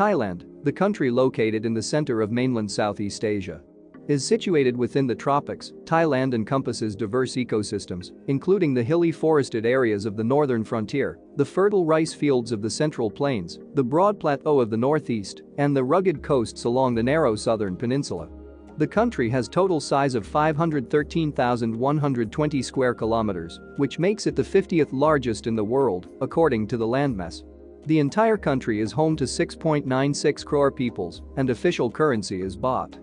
Thailand, the country located in the center of mainland Southeast Asia, is situated within the tropics. Thailand encompasses diverse ecosystems, including the hilly forested areas of the northern frontier, the fertile rice fields of the central plains, the broad plateau of the northeast, and the rugged coasts along the narrow southern peninsula. The country has total size of 513,120 square kilometers, which makes it the 50th largest in the world, according to the landmass. The entire country is home to 6.96 crore peoples, and official currency is baht.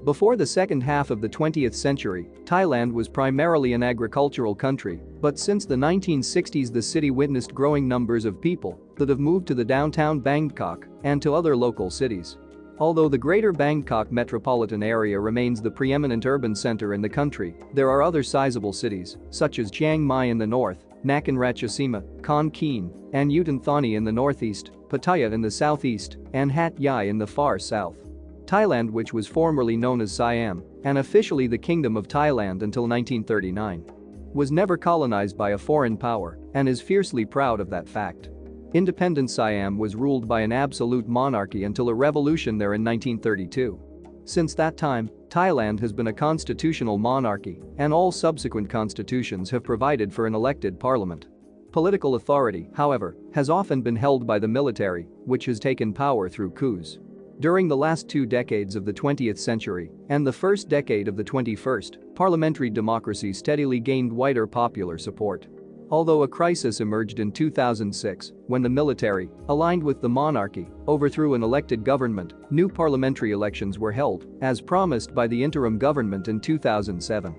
Before the second half of the 20th century, Thailand was primarily an agricultural country, but since the 1960s the city witnessed growing numbers of people that have moved to the downtown Bangkok and to other local cities. Although the greater Bangkok metropolitan area remains the preeminent urban center in the country, there are other sizable cities, such as Chiang Mai in the north, Nakhon Ratchasima, Khon Kaen, and Utan Thani in the northeast, Pattaya in the southeast, and Hat Yai in the far south. Thailand, which was formerly known as Siam and officially the Kingdom of Thailand until 1939, was never colonized by a foreign power and is fiercely proud of that fact. Independent Siam was ruled by an absolute monarchy until a revolution there in 1932. Since that time, Thailand has been a constitutional monarchy, and all subsequent constitutions have provided for an elected parliament. Political authority, however, has often been held by the military, which has taken power through coups. During the last 2 decades of the 20th century and the first decade of the 21st, parliamentary democracy steadily gained wider popular support. Although a crisis emerged in 2006 when the military, aligned with the monarchy, overthrew an elected government, new parliamentary elections were held, as promised by the interim government in 2007.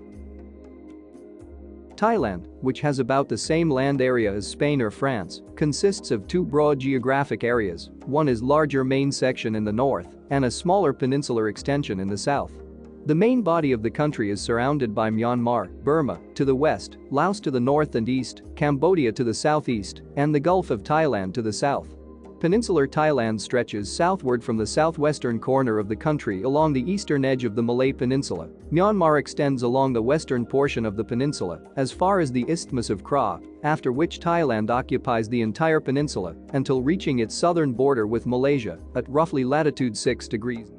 Thailand, which has about the same land area as Spain or France, consists of 2 broad geographic areas. One is larger main section in the north and a smaller peninsular extension in the south. The main body of the country is surrounded by Myanmar, Burma to the west, Laos to the north and east, Cambodia to the southeast, and the Gulf of Thailand to the south. Peninsular Thailand stretches southward from the southwestern corner of the country along the eastern edge of the Malay Peninsula. Myanmar extends along the western portion of the peninsula as far as the Isthmus of Kra, after which Thailand occupies the entire peninsula until reaching its southern border with Malaysia at roughly latitude 6 degrees.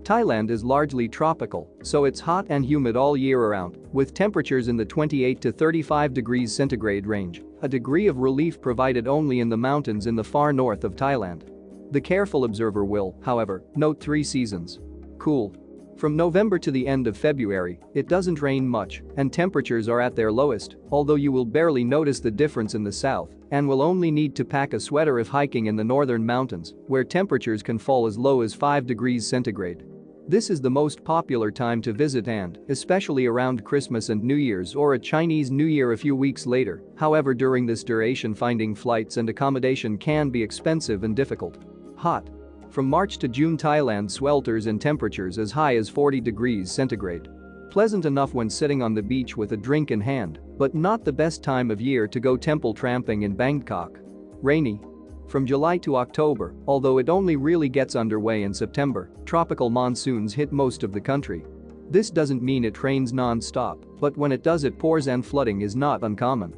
Thailand is largely tropical, so it's hot and humid all year around, with temperatures in the 28 to 35 degrees centigrade range, a degree of relief provided only in the mountains in the far north of Thailand. The careful observer will, however, note 3 seasons. Cool. From November to the end of February, it doesn't rain much, and temperatures are at their lowest, although you will barely notice the difference in the south and will only need to pack a sweater if hiking in the northern mountains, where temperatures can fall as low as 5 degrees centigrade. This is the most popular time to visit and, especially around Christmas and New Year's or a Chinese New Year a few weeks later. However, during this duration finding flights and accommodation can be expensive and difficult. Hot. From March to June Thailand swelters in temperatures as high as 40 degrees centigrade. Pleasant enough when sitting on the beach with a drink in hand, but not the best time of year to go temple tramping in Bangkok. Rainy. From July to October, although it only really gets underway in September, tropical monsoons hit most of the country. This doesn't mean it rains non-stop, but when it does it pours and flooding is not uncommon.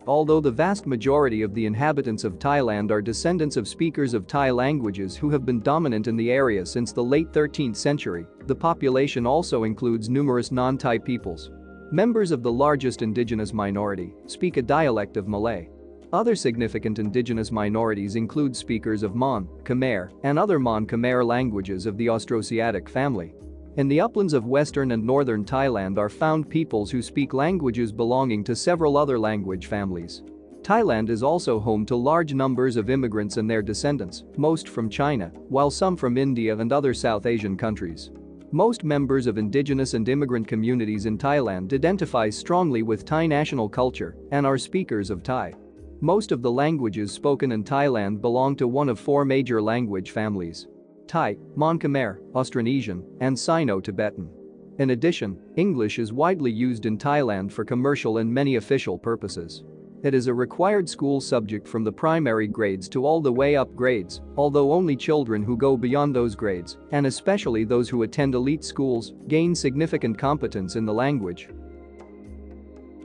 Although the vast majority of the inhabitants of Thailand are descendants of speakers of Thai languages who have been dominant in the area since the late 13th century, the population also includes numerous non-Thai peoples. Members of the largest indigenous minority speak a dialect of Malay. Other significant indigenous minorities include speakers of Mon, Khmer, and other Mon-Khmer languages of the Austroasiatic family. In the uplands of western and northern Thailand are found peoples who speak languages belonging to several other language families. Thailand is also home to large numbers of immigrants and their descendants, most from China, while some from India and other South Asian countries. Most members of indigenous and immigrant communities in Thailand identify strongly with Thai national culture and are speakers of Thai. Most of the languages spoken in Thailand belong to one of 4 major language families: Thai, Mon-Khmer, Austronesian, and Sino-Tibetan. In addition, English is widely used in Thailand for commercial and many official purposes. It is a required school subject from the primary grades to all the way up grades, although only children who go beyond those grades, and especially those who attend elite schools, gain significant competence in the language.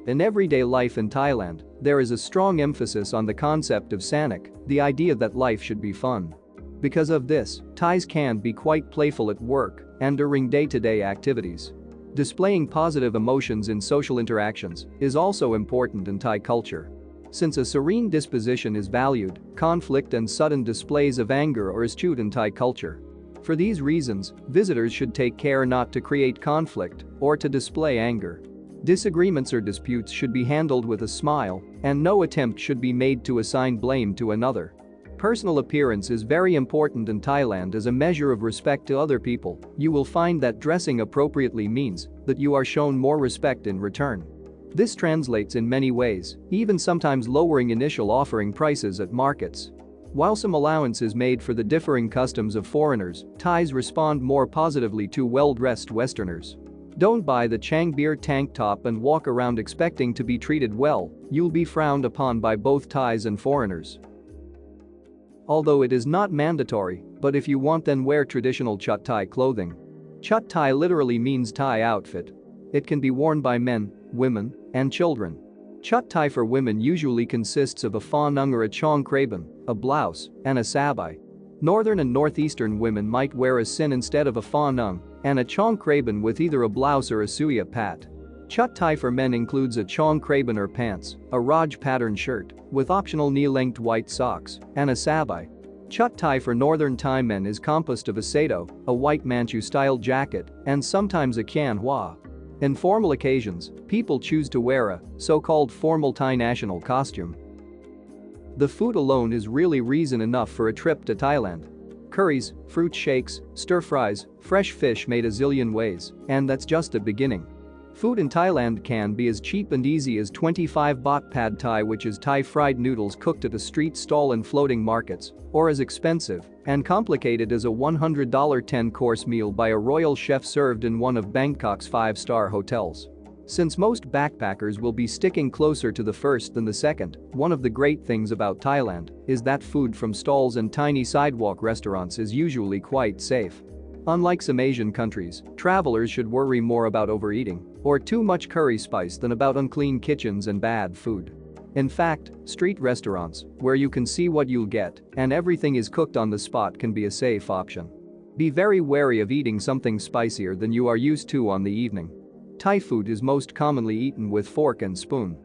In everyday life in Thailand, there is a strong emphasis on the concept of sanak, the idea that life should be fun. Because of this, Thais can be quite playful at work and during day-to-day activities. Displaying positive emotions in social interactions is also important in Thai culture. Since a serene disposition is valued, conflict and sudden displays of anger are eschewed in Thai culture. For these reasons, visitors should take care not to create conflict or to display anger. Disagreements or disputes should be handled with a smile, and no attempt should be made to assign blame to another. Personal appearance is very important in Thailand as a measure of respect to other people. You will find that dressing appropriately means that you are shown more respect in return. This translates in many ways, even sometimes lowering initial offering prices at markets. While some allowance is made for the differing customs of foreigners, Thais respond more positively to well-dressed Westerners. Don't buy the Changbeer tank top and walk around expecting to be treated well, you'll be frowned upon by both Thais and foreigners. Although it is not mandatory, but if you want, then wear traditional Chut Thai clothing. Chut Thai literally means Thai outfit. It can be worn by men, women, and children. Chut Thai for women usually consists of a pha nung or a chong kraban, a blouse, and a sabai. Northern and northeastern women might wear a sin instead of a pha nung and a chong kraban with either a blouse or a suya pat. Chut Thai for men includes a chong kraban or pants, a Raj pattern shirt with optional knee-length white socks, and a sabai. Chut Thai for northern Thai men is composed of a sado, a white Manchu-style jacket, and sometimes a kyan hua. In formal occasions, people choose to wear a so-called formal Thai national costume. The food alone is really reason enough for a trip to Thailand. Curries, fruit shakes, stir-fries, fresh fish made a zillion ways, and that's just the beginning. Food in Thailand can be as cheap and easy as 25 baht pad Thai, which is Thai fried noodles cooked at a street stall in floating markets, or as expensive and complicated as a $100 10-course meal by a royal chef served in one of Bangkok's 5-star hotels. Since most backpackers will be sticking closer to the first than the second, one of the great things about Thailand is that food from stalls and tiny sidewalk restaurants is usually quite safe. Unlike some Asian countries, travelers should worry more about overeating or too much curry spice than about unclean kitchens and bad food. In fact, street restaurants, where you can see what you'll get and everything is cooked on the spot, can be a safe option. Be very wary of eating something spicier than you are used to on the evening. Thai food is most commonly eaten with fork and spoon.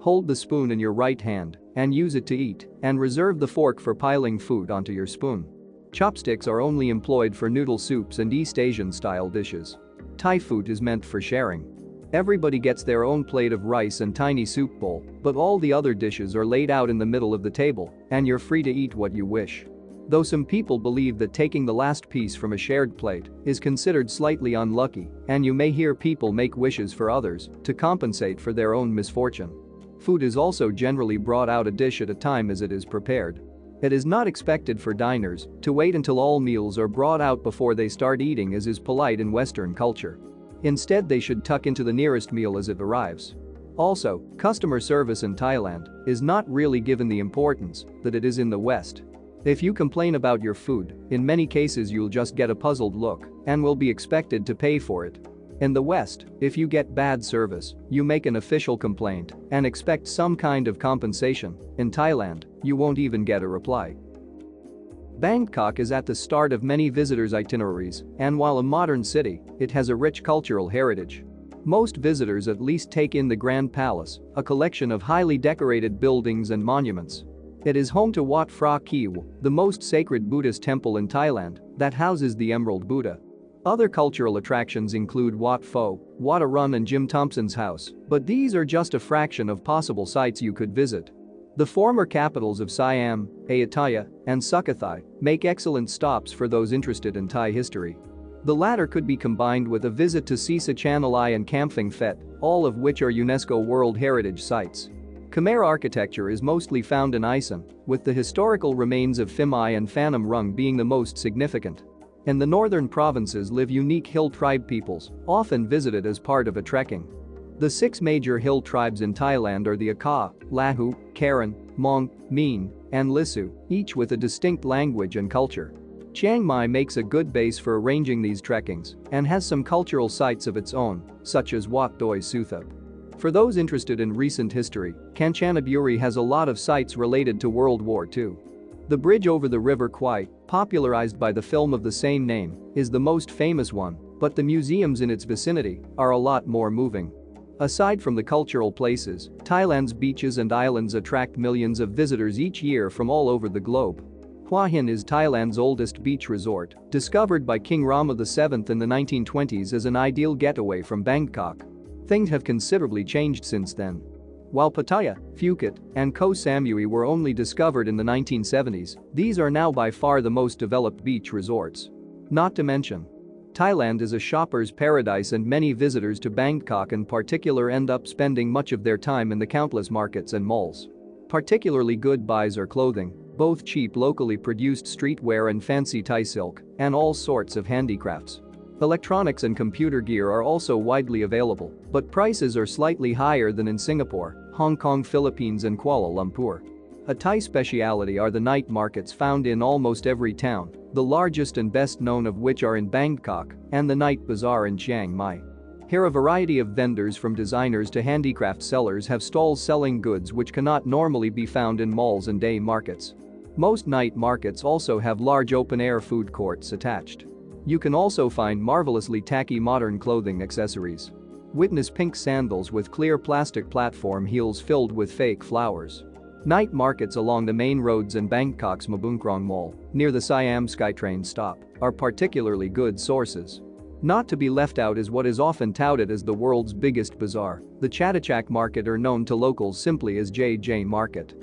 Hold the spoon in your right hand and use it to eat, and reserve the fork for piling food onto your spoon. Chopsticks are only employed for noodle soups and East Asian-style dishes. Thai food is meant for sharing. Everybody gets their own plate of rice and tiny soup bowl, but all the other dishes are laid out in the middle of the table, and you're free to eat what you wish. Though some people believe that taking the last piece from a shared plate is considered slightly unlucky, and you may hear people make wishes for others to compensate for their own misfortune. Food is also generally brought out a dish at a time as it is prepared. It is not expected for diners to wait until all meals are brought out before they start eating, as is polite in Western culture. Instead, they should tuck into the nearest meal as it arrives. Also, customer service in Thailand is not really given the importance that it is in the West. If you complain about your food, in many cases you'll just get a puzzled look and will be expected to pay for it. In the West, if you get bad service, you make an official complaint and expect some kind of compensation. In Thailand, you won't even get a reply. Bangkok is at the start of many visitors' itineraries, and while a modern city, it has a rich cultural heritage. Most visitors at least take in the Grand Palace, a collection of highly decorated buildings and monuments. It is home to Wat Phra Kieu, the most sacred Buddhist temple in Thailand that houses the Emerald Buddha. Other cultural attractions include Wat Pho, Wat Arun and Jim Thompson's house, but these are just a fraction of possible sites you could visit. The former capitals of Siam, Ayutthaya, and Sukhothai make excellent stops for those interested in Thai history. The latter could be combined with a visit to Sisa Chanalai and Kamphaeng Phet, all of which are UNESCO World Heritage Sites. Khmer architecture is mostly found in Isan, with the historical remains of Phimai and Phanom Rung being the most significant. In the northern provinces live unique hill tribe peoples, often visited as part of a trekking. The 6 major hill tribes in Thailand are the Akha, Lahu, Karen, Mong, Mien, and Lisu, each with a distinct language and culture. Chiang Mai makes a good base for arranging these trekkings and has some cultural sites of its own, such as Wat Doi Suthep. For those interested in recent history, Kanchanaburi has a lot of sites related to World War II. The bridge over the River Kwai, popularized by the film of the same name, is the most famous one, but the museums in its vicinity are a lot more moving. Aside from the cultural places, Thailand's beaches and islands attract millions of visitors each year from all over the globe. Hua Hin is Thailand's oldest beach resort, discovered by King Rama VII in the 1920s as an ideal getaway from Bangkok. Things have considerably changed since then. While Pattaya, Phuket, and Koh Samui were only discovered in the 1970s, these are now by far the most developed beach resorts. Not to mention, Thailand is a shopper's paradise and many visitors to Bangkok in particular end up spending much of their time in the countless markets and malls. Particularly good buys are clothing, both cheap locally produced streetwear and fancy Thai silk, and all sorts of handicrafts. Electronics and computer gear are also widely available, but prices are slightly higher than in Singapore, Hong Kong, Philippines, and Kuala Lumpur. A Thai speciality are the night markets found in almost every town, the largest and best known of which are in Bangkok and the Night Bazaar in Chiang Mai. Here a variety of vendors from designers to handicraft sellers have stalls selling goods which cannot normally be found in malls and day markets. Most night markets also have large open-air food courts attached. You can also find marvelously tacky modern clothing accessories. Witness pink sandals with clear plastic platform heels filled with fake flowers. Night markets along the main roads in Bangkok's Mabungkrong Mall, near the Siam SkyTrain stop, are particularly good sources. Not to be left out is what is often touted as the world's biggest bazaar, the Chatuchak Market, or known to locals simply as JJ Market.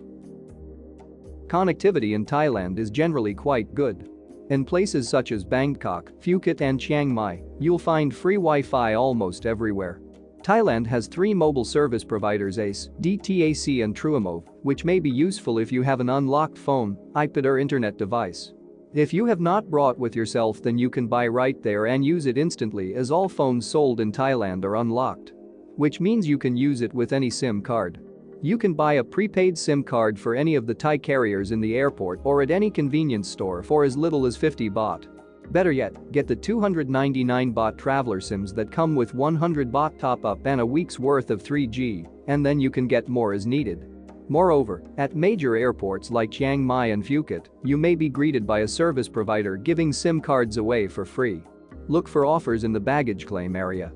Connectivity in Thailand is generally quite good. In places such as Bangkok, Phuket, and Chiang Mai, you'll find free Wi-Fi almost everywhere. Thailand has 3 mobile service providers: ACE, DTAC, and Truemove, which may be useful if you have an unlocked phone, iPad, or internet device. If you have not brought with yourself, then you can buy right there and use it instantly, as all phones sold in Thailand are unlocked. Which means you can use it with any SIM card. You can buy a prepaid SIM card for any of the Thai carriers in the airport or at any convenience store for as little as 50 baht. Better yet, get the 299 baht traveler SIMs that come with 100 baht top-up and a week's worth of 3G, and then you can get more as needed. Moreover, at major airports like Chiang Mai and Phuket, you may be greeted by a service provider giving SIM cards away for free. Look for offers in the baggage claim area.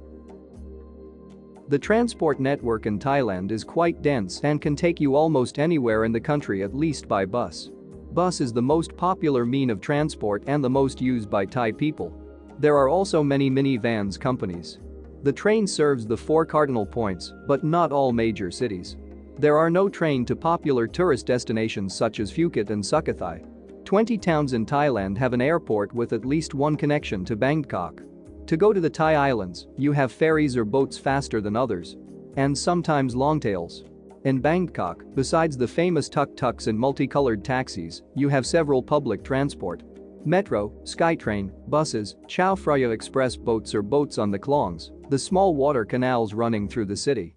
The transport network in Thailand is quite dense and can take you almost anywhere in the country, at least by bus. Bus is the most popular mean of transport and the most used by Thai people. There are also many minivans companies. The train serves the 4 cardinal points, but not all major cities. There are no train to popular tourist destinations such as Phuket and Sukhothai. 20 towns in Thailand have an airport with at least one connection to Bangkok. To go to the Thai islands, you have ferries or boats faster than others. And sometimes longtails. In Bangkok, besides the famous tuk-tuks and multicolored taxis, you have several public transport. Metro, SkyTrain, buses, Chao Phraya Express boats or boats on the klongs, the small water canals running through the city.